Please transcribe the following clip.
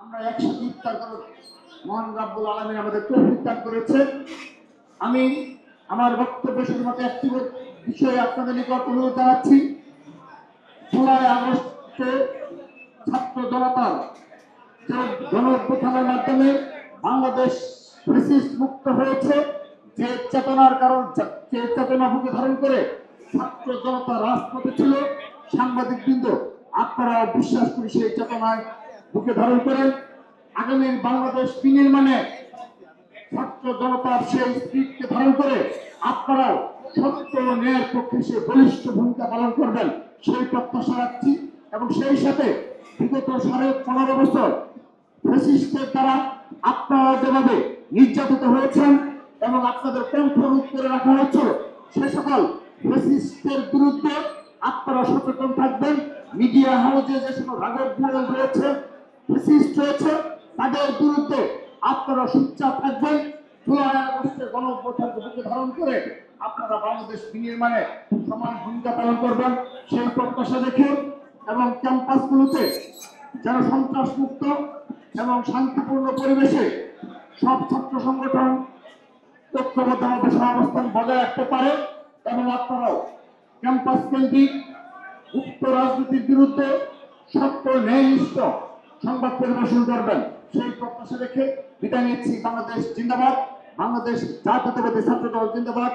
আমরা একসাথে ইফতার করব। মহান রাব্বুল আলামিন আমাদের তৌফিক দান করেছে। আমি আমার বক্তব্য শুরুতে একটি বিষয়ে আপনাদের নিকট অনুরোধ জানাচ্ছি। জুলাই আগস্টে ছাত্র জনতার যে গণঅভ্যুত্থানের মাধ্যমে বাংলাদেশ ফ্যাসিস্ট মুক্ত হয়েছে, যে চেতনার কারণ, যে চেতনা বুকে ধারণ করে ছাত্র জনতা রাজপথে ছিল, সাংবাদিক বৃন্দ আপনারা বিশ্বাস করি সেই চেতনায় বুকে ধারণ করেন আগামীর বাংলাদেশ বিনির্মাণে ছাত্র জনতার সেই স্পিরিটকে ধারণ করে আপনারাও সত্য ও ন্যায়ের পক্ষে সে বলিষ্ঠ ভূমিকা পালন করবেন সেই প্রত্যাশা রাখছি। এবং সেই সাথে বিগত 15.5 বছর ফ্যাসিস্টের দ্বারা আপনারা যেভাবে নির্যাতিত হয়েছেন এবং আপনাদের কণ্ঠ রোধ করে রাখা হয়েছিল, সে সকল ফ্যাসিস্টের বিরুদ্ধে আপনারা সচেতন থাকবেন। মিডিয়া হাউসে যে সকল রাগব বিড়াল রয়েছে, ফ্যাসিস্ট রয়েছে, তাদের বিরুদ্ধে আপনারা সোচ্চার থাকবেন। জুলাই আগস্টের গণঅভ্যুত্থানকে বুকে ধারণ করে আপনারা বাংলাদেশ বিনির্মাণে সমান ভূমিকা পালন করবেন সেই প্রত্যাশা রেখে এবং ক্যাম্পাসগুলোতে যেন সন্ত্রাস মুক্ত এবং শান্তিপূর্ণ পরিবেশে সব ছাত্র সংগঠন ঐক্যবদ্ধভাবে সহাবস্থান বজায় রাখতে পারে এবং আপনারাও ক্যাম্পাস কেন্দ্রিক উক্ত রাজনীতির বিরুদ্ধে সত্য ন্যায়নিষ্ঠ সংবাদ পরিবেশন করবেন সেই প্রত্যাশা রেখে বিদায় নিচ্ছি। বাংলাদেশ জিন্দাবাদ, বাংলাদেশ জাতীয়তাবাদী ছাত্র দল জিন্দাবাদ।